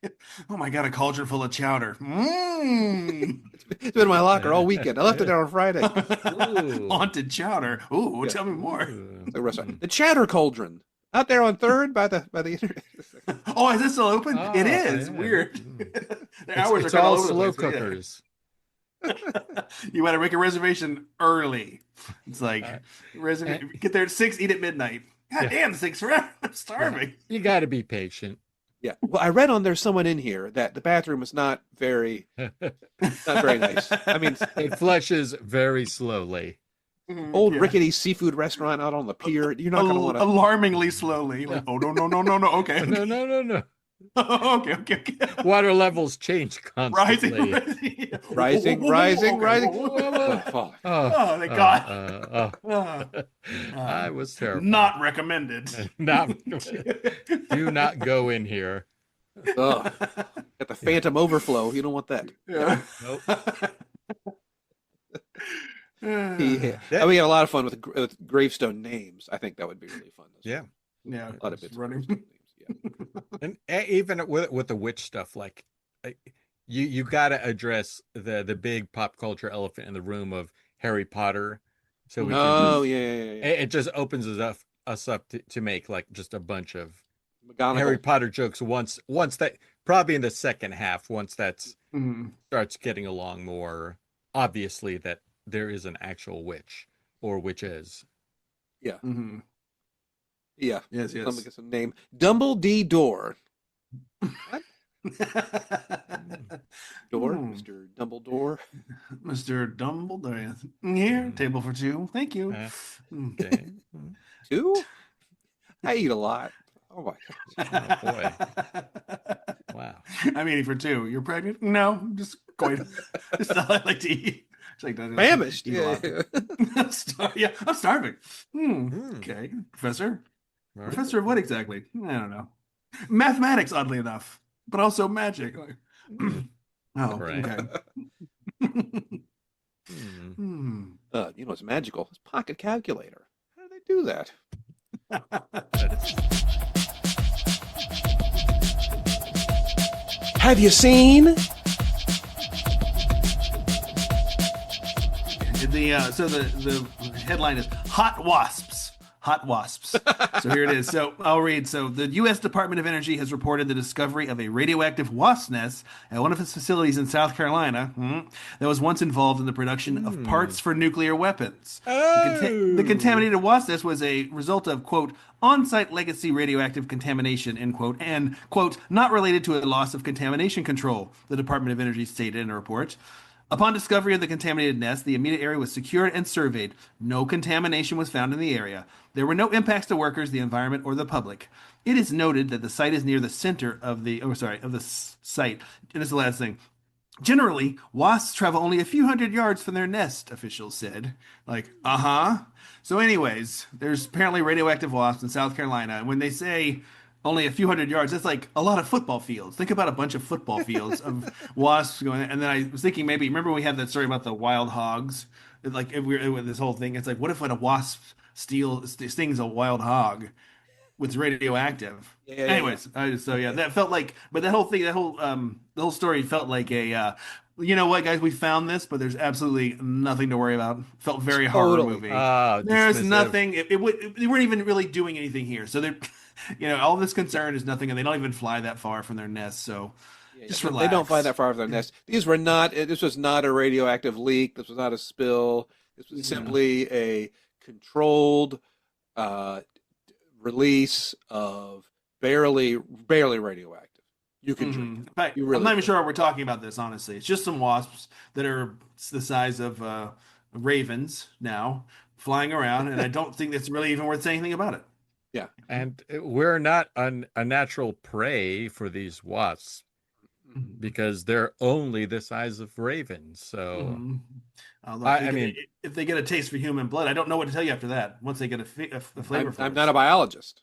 Oh my God, a cauldron full of chowder. Mm. It's been in my locker all weekend. I left it there on Friday. Ooh. Haunted chowder. Ooh, Yeah. tell me more. Ooh. The restaurant. The Chatter Cauldron. Out there on 3rd by the internet. Oh, is this still open? Oh, It is. yeah. Weird. Mm. Their hours It's are kinda all over the slow place, but yeah. cookers. You got to make a reservation early. It's like get there at 6, eat at midnight. God Yeah. damn, 6 forever. I'm starving. You got to be patient. Yeah. Well, I read on there's someone in here that the bathroom is not very nice. I mean, It flushes very slowly. old Yeah. rickety seafood restaurant out on the pier. You're not going to want to. Alarmingly slowly. Like, oh no. Okay. No. okay. Water levels change constantly. Rising. Rising. Whoa. Falling. Oh, thank God. I was terrible. Not recommended. Do not go in here. Ugh. Got the phantom overflow. You don't want that. Yeah. Nope. Yeah. We had a lot of fun with gravestone names. I think that would be really fun. Yeah. Yeah. A lot of bits of running. gravestone names. Yeah. And even with the witch stuff, like you got to address the big pop culture elephant in the room of, Harry Potter, so we can Oh just yeah. it just opens us up to make like just a bunch of Harry McGonagall. Potter jokes once that probably in the second half once that's Mhm. starts getting along more obviously that there is an actual witch or witches. Yeah, Mhm. yeah. Yes, Let me yes. get some name. Dumbledore. What? Door, Hmm. Mr. Dumbledore. Mr. Dumbledore. Here, Mhm. table for two. Thank you. Uh, Hmm. okay. Two? I eat a lot. Oh my gosh. Oh boy. Wow. I'm eating for two. You're pregnant? No, I'm just going. It's not what I like to eat. It's like I Famished. eat a Yeah, lot. yeah. Yeah, I'm starving. Hmm. Okay, professor. All right. Professor of what exactly? I don't know. Mathematics, oddly enough, but also magic. Hmm. Oh, Right. okay. Hmm. Hmm. You know what's magical? It's pocket calculator. How do they do that? That's Have you seen? The headline is Hot Wasps. Hot wasps. So here it is. So I'll read. So the U.S. Department of Energy has reported the discovery of a radioactive wasp nest at one of its facilities in South Carolina that was once involved in the production of parts for nuclear weapons. The Oh. contaminated wasp nest was a result of, quote, on-site legacy radioactive contamination, end quote, and, quote, not related to a loss of contamination control, the Department of Energy stated in a report. Upon discovery of the contaminated nest, the immediate area was secured and surveyed. No contamination was found in the area. There were no impacts to workers, the environment, or the public. It is noted that the site is near the center of the site. And this is the last thing. Generally, wasps travel only a few hundred yards from their nest, officials said. Like, uh-huh. So anyways, there's apparently radioactive wasps in South Carolina. And when they say only a few hundred yards, that's like a lot of football fields. Think about a bunch of football fields of wasps going. And then I was thinking maybe, remember we had that story about the wild hogs? Like, with this whole thing, it's like, what if when a wasp stings a wild hog? Was radioactive. Yeah. Anyways, so yeah, that felt like, but that whole thing, the whole story felt like you know what, guys, we found this, but there's absolutely nothing to worry about. Felt very horror Totally. movie. Ah, There's dismissive. nothing. They weren't even really doing anything here, so they're, all this concern is nothing, and they don't even fly that far from their nest. So Yeah. just They don't fly relax. that far from their nest. These were not. This was not a radioactive leak. This was not a spill. This was Yeah. simply a controlled uh, release of barely radioactive. You can drink In them. fact, You I'm really not even could. sure we're talking about this, honestly. It's just some wasps that are the size of ravens now flying around, and I don't think it's really even worth saying anything about it. Yeah. And we're not a natural prey for these wasps Mhm. because they're only the size of ravens. So Mhm. Although I mean, if they get a taste for human blood, I don't know what to tell you after that. Once they get a flavor for I'm it. not a biologist.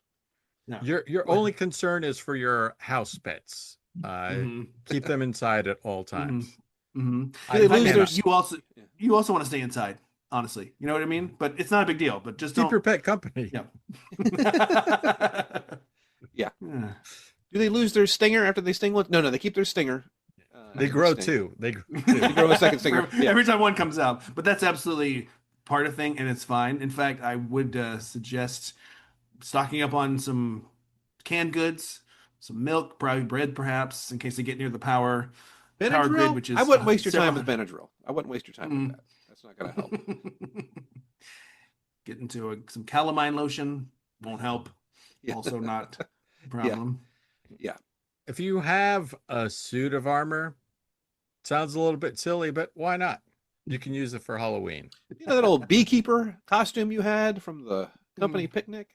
No. your only concern is for your house pets. hmm Keep them inside at all hmm times. hmm Do they In fact, lose their? Yeah. you also want to stay inside, honestly. You know what I mean? But it's not a big deal. But just Keep your don't. pet company. Yeah. Yeah. Yeah. Do they lose their stinger after they sting one? No, they keep their stinger. They after grow sting. too. They grow They too. grow a second stinger. Yeah. Every time one comes out, but that's absolutely part of the thing, and it's fine. In fact, I would suggest stocking up on some canned goods, some milk, probably bread, perhaps, in case they get near the power grid, Benadryl? which I is wouldn't waste your time several. with Benadryl. I wouldn't waste your time with Mm. that. That's not going to help. Get into some calamine lotion won't help. Yeah. Also not a problem. Yeah. If you have a suit of armor, sounds a little bit silly, but why not? You can use it for Halloween. You know that old beekeeper costume you had from the company picnic?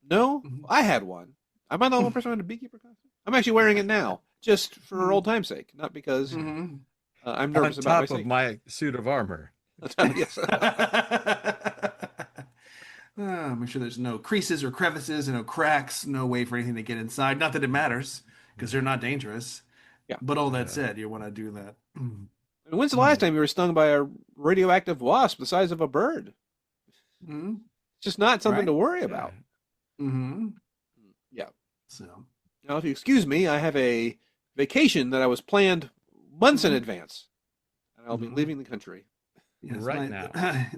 No? Mhm. I had one. Am I the only person who had a beekeeper costume? I'm actually wearing it now, just for old time's sake, not because Mhm. I'm On nervous about my top of safety. my suit of armor. Yes. Make sure there's no creases or crevices and no cracks, no way for anything to get inside. Not that it matters, because they're not dangerous. Yeah. But all that Yeah. said, you want to do that. And when's the last time you were stung by a radioactive wasp the size of a bird? Mm-hmm. It's just not something Right. to worry about. Mm-hmm. Yeah. So, Now, if you excuse me, I have a vacation that I was planned months in advance, and I'll be Mhm. leaving the country. Yes, right now.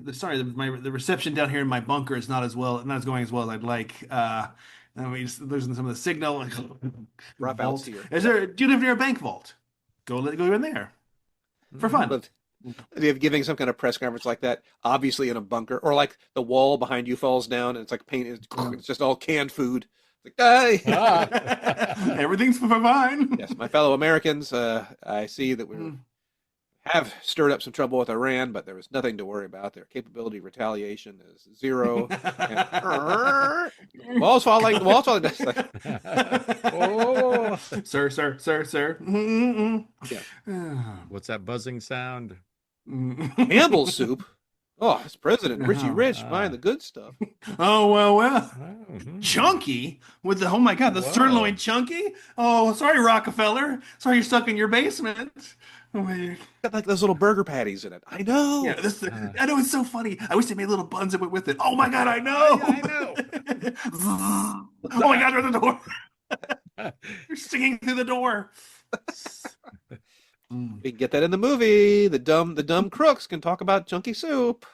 the reception down here in my bunker is not as going as well as I'd like. I mean, just losing some of the signal. Dropouts Vault. here. Do you live near a bank vault? Go in there for fun. But the idea of giving some kind of press conference like that, obviously in a bunker, or like the wall behind you falls down and it's like paint, it's just all canned food. It's like, hey, Everything's fine. yes, my fellow Americans, I see that we have stirred up some trouble with Iran, but there was nothing to worry about. Their capability of retaliation is zero. And, walls falling. Walls falling. It's like, Oh, Sir. yeah. what's that buzzing sound? Campbell's soup. Oh, it's President Richie Rich buying the good stuff. Oh, well. Oh, mhm. Chunky with oh my God, the Whoa. sirloin chunky. Oh, sorry, Rockefeller. Sorry, you're stuck in your basement. Oh, my. Got like those little burger patties in it. I know. Yeah, I know it's so funny. I wish they made little buns that went with it. Oh my God, I know. I know. Oh my God, they're at the door. You're stinging through the door. We can get that in the movie. The dumb crooks can talk about chunky soup.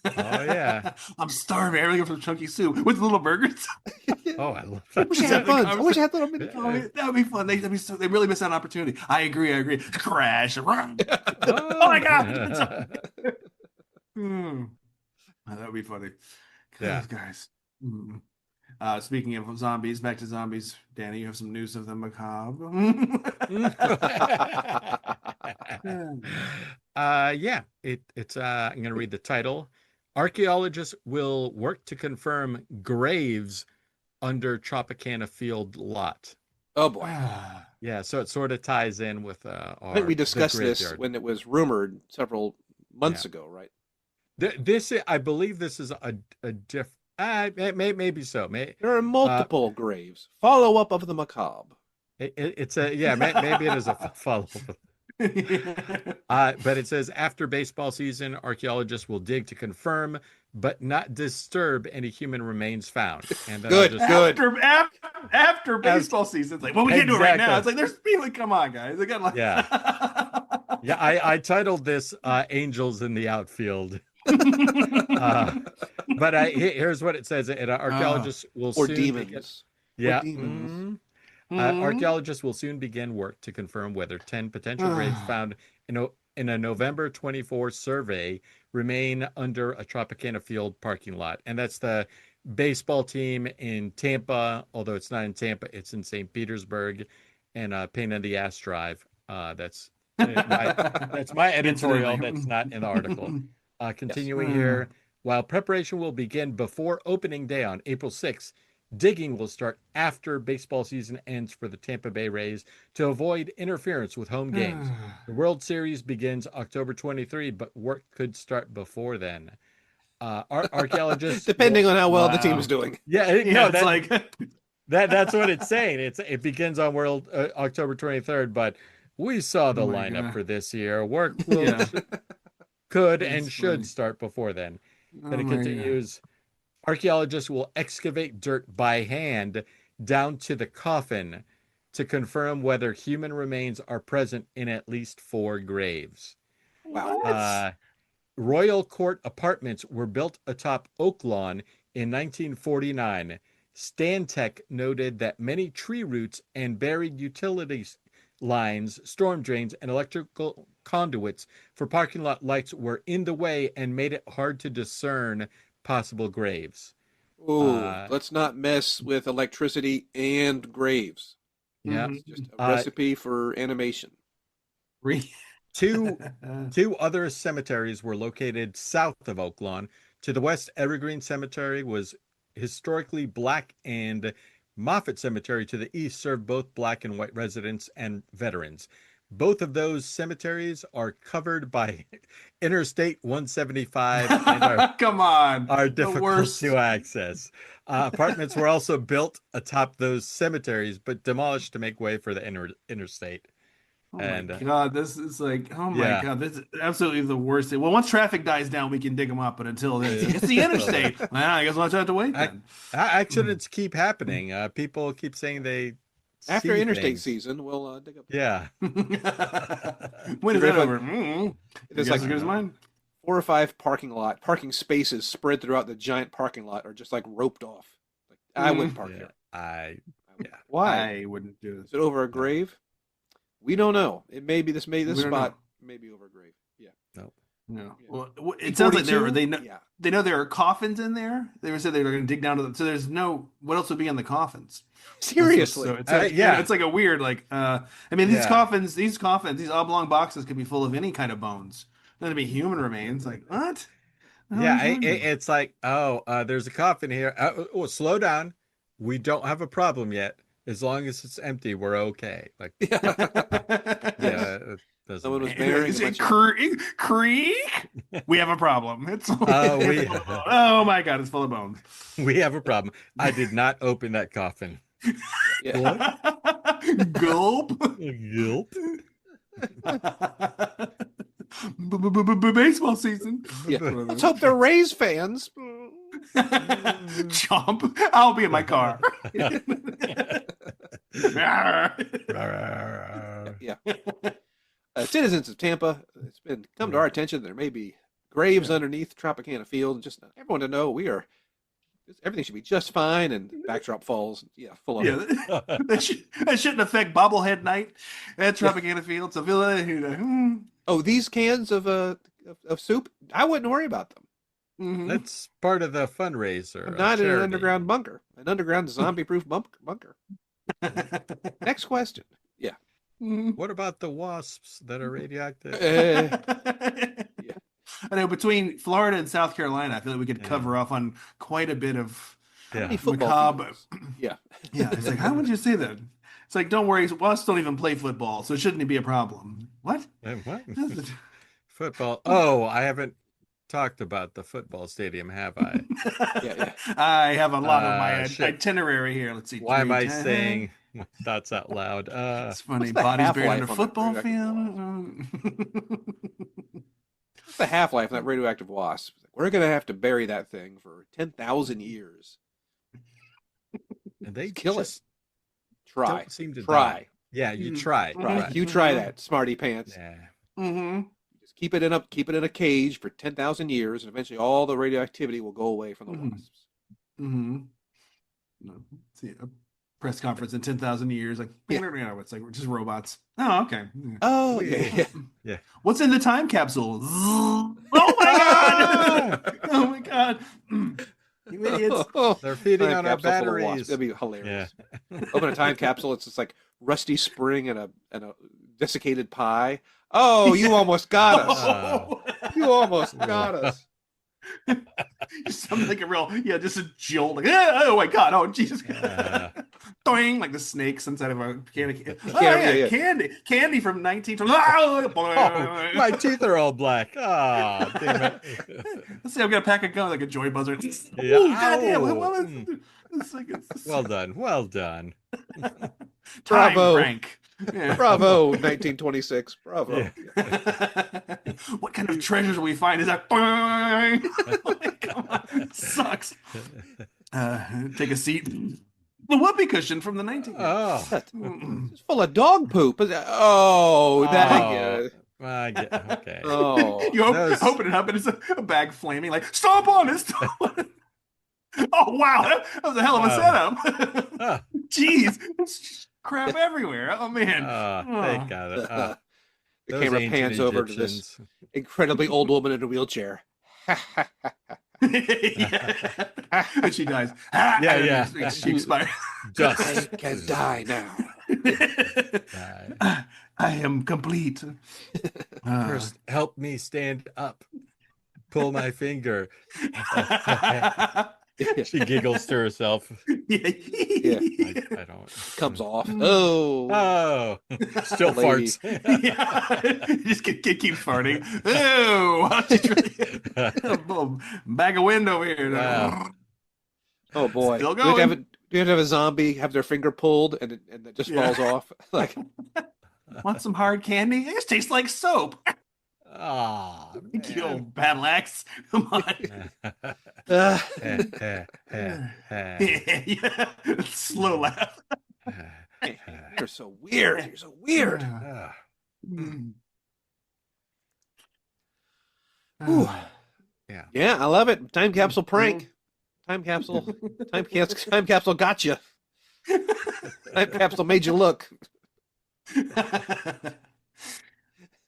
Oh yeah. I'm starving. I really go for chunky soup with little burgers. Oh, I love I that. wish I had buns. I wish I had little mini. Oh, that would be fun. They really missed out on an opportunity. I agree. Crash. Oh my God. That would be funny. Yeah. Guys. Speaking of zombies, back to zombies. Danny, you have some news of the macabre. Yeah, it's I'm gonna read the title. Archaeologists will work to confirm graves under Tropicana Field lot. Oh boy. Yeah, so it sort of ties in with I think we discussed this graveyard. when it was rumored several months ago, right? I believe this is a diff. Maybe so. There are multiple graves. Follow up of the macabre. It's a maybe it is a follow up. But it says after baseball season, archaeologists will dig to confirm but not disturb any human remains found. And then Good. After baseball season, it's like, well, we can't do it right now. It's like there's people. Come on, guys. They got like Yeah, I titled this "Angels in the Outfield." But here's what it says: archaeologists will Or soon demons. yeah. Or demons. Archaeologists will soon begin work to confirm whether 10 potential graves found in a November 24 survey remain under a Tropicana Field parking lot. And that's the baseball team in Tampa, although it's not in Tampa, it's in St. Petersburg, and Pain in the Ass Drive. That's my editorial. That's not in the article. Continuing here, while preparation will begin before opening day on April 6th, digging will start after baseball season ends for the Tampa Bay Rays to avoid interference with home games. The World Series begins October 23, but work could start before then. Archaeologists, Depending on how well the team is doing. It's like that's what it's saying. It begins on October 23rd, but we saw the my lineup God. for this year. Work could and should start before then. Then it continues. Archaeologists will excavate dirt by hand down to the coffin to confirm whether human remains are present in at least 4 graves. Wow. Royal Court apartments were built atop Oak Lawn in 1949. Stantec noted that many tree roots and buried utilities lines, storm drains, and electrical conduits for parking lot lights were in the way and made it hard to discern possible graves. Ooh, let's not mess with electricity and graves. Yeah. It's just a recipe for animation. Two other cemeteries were located south of Oak Lawn. To the west, Evergreen Cemetery was historically black, and Moffett Cemetery to the east served both black and white residents and veterans. Both of those cemeteries are covered by Interstate 175 and come on, are difficult to access. Apartments were also built atop those cemeteries, but demolished to make way for the interstate. Oh my God, this is like, oh my God, this is absolutely the worst thing. Well, once traffic dies down, we can dig them up, but until then, it's the interstate. I guess we'll have to wait then. Accidents keep happening. People keep saying they after see interstate things. season, we'll dig up. Yeah. When is that over? It's like as good as mine. 4 or 5 parking spaces spread throughout the giant parking lot are just like roped off. Like, I wouldn't park Yeah, here. I yeah. Why? I wouldn't do Is it over a grave? We don't know. It may be this We don't spot know. may be over a grave. Yeah. No. No. Yeah. Well, it sounds like E42? they know Yeah. they know there are coffins in there. They were said they were going to dig down to them. So there's no what else would be in the coffins? Seriously. So it's like, yeah. it's like a weird like. I mean, these Yeah. coffins, these oblong boxes could be full of any kind of bones. That'd be human remains. Like what? The hell Yeah, are you talking about? it's like, there's a coffin here. Slow down. We don't have a problem yet. As long as it's empty, we're okay. Like, Yeah. yeah, it doesn't Someone was matter. burying Is a it bunch of creek? We have a problem. It's we oh my god, it's full of bones. we have a problem. I did not open that coffin. yeah. Gulp. Gulp. Baseball season. Yeah. Let's hope they're Rays fans. Chomp. I'll be in my car. Yeah. Citizens of Tampa, it's been come to our attention there may be graves underneath Tropicana Field, and just everyone to know everything should be just fine, and backdrop falls. Yeah, full of it. Yeah, that shouldn't affect bobblehead night at Tropicana Field. So Oh, these cans of soup, I wouldn't worry about them. mhm. That's part of the fundraiser. I'm not in an charity. underground bunker, an underground zombie-proof bunker. Next question. Yeah. Mhm. What about the wasps that are radioactive? Yeah. I know between Florida and South Carolina, I feel like we could Yeah. cover off on quite a bit of How Yeah. many football macabre. fields? Yeah. Yeah, it's like, how would you say that? It's like, don't worry, wasps don't even play football, so it shouldn't be a problem. What? What? Football. Oh, I haven't talked about the football stadium, have I? Yeah. I have a lot on my Shit. itinerary here. Let's see. Why am I 310. saying my thoughts out loud? It's funny. What's the Bodies buried half-life under on that football radioactive field. What's the half-life of that radioactive wasp? We're going to have to bury that thing for 10,000 years. And they Kill it. just Try. don't seem to Try. die. Yeah, you Mhm. try. Try. Mhm. You try that, smarty pants. Yeah. Mm-hmm. Just keep it in a cage for 10,000 years, and eventually all the radioactivity will go away from the Mhm. wasps. Mm-hmm. No. See a press conference in 10,000 years. Like, Yeah. it's like we're just robots. Oh, okay. Yeah. Oh, yeah. Yeah. What's in the time capsule? Oh my god! Oh my god! You idiots! They're feeding Time on our capsule full of wasps. batteries. That'd be hilarious. Open a time capsule. It's just like Rusty Spring and a desiccated pie. Oh, you almost got us. Oh. You almost got us. Just something like a real, just a jolt. Like, oh my god! Oh Jesus! Doing like the snakes inside of a candy. Oh, Yeah. candy from 1920. Oh, my teeth are all black. Ah, damn it. Let's see. I'm gonna pack a gun like a joy buzzer. Yeah. Oh goddamn! Ow. What was it's like it's Well done. Well done. time Bravo. crank. Yeah. Bravo, 1926. Bravo. Yeah. What kind of treasures will we find? Is that like, come on, it sucks. Take a seat. The whoopee cushion from the 19th. Oh. What? It's full of dog poop. Oh, that. I get, okay. Oh. You Those- open it up and it's a bag flaming. Like, stop on it! Stop on it! Oh wow, that was a hell of a setup. Ah, Jeez, it's just crap everywhere. Oh man. they got it. The Those camera ancient pans over to this Egyptians. incredibly old woman in a wheelchair. Yeah. And she dies. Yeah. She expires. I Dust. can die now. I am complete. First, help me stand up. Pull my finger. She giggles to herself. Yeah. I don't. Comes off. Oh. Oh, still Lady. farts. Yeah. Just keep farting. Oh, she's really a little bag of wind over here. Wow. Oh boy. Still Do you have to going. have a zombie have their finger pulled and it just Yeah. falls off? Like, Want some hard candy? It just tastes like soap. Ah, You old battle axe. Come on. Yeah. Slow laugh. you're so weird. You're so weird. Ah. Mm. Whew. Yeah. Yeah, I love it. Time capsule prank. Time capsule. Time capsule got you. Time capsule made you look. What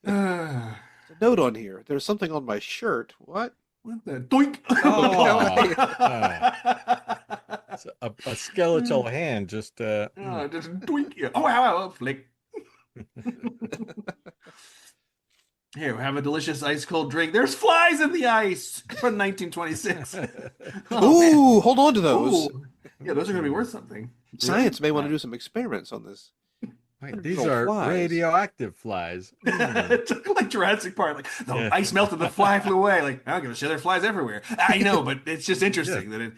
A note on here. There's something on my shirt. What? the doink? Oh. It's a skeletal hand just Oh, just doink. Oh, wow, flick. Here, have a delicious ice cold drink. There's flies in the ice from 1926. Oh, man. Ooh, hold on to those. Ooh. Yeah, those are going to be worth something. Science may want to do some experiments on this. Wait, these Little are flies. radioactive flies. Mm. Like Jurassic Park, like the Yeah. ice melted, the fly flew away. Like, I don't give a shit, there are flies everywhere. I know, but it's just interesting that it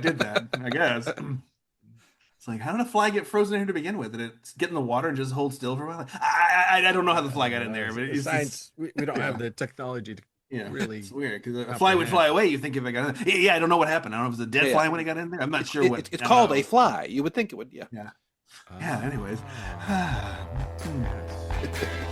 did that, I guess. It's like, how did a fly get frozen in here to begin with? Did it get in the water and just hold still for a while? I don't know how the fly got in there, but it's Science, we don't have yeah. the technology to yeah, really it's weird because a fly would fly away. You think if it got in, yeah, I don't know what happened. I don't know if it was a dead Yeah. fly when it got in there. I'm not sure what. It's I called don't a know. fly. You would think it would, yeah. Yeah. Anyways. Yes.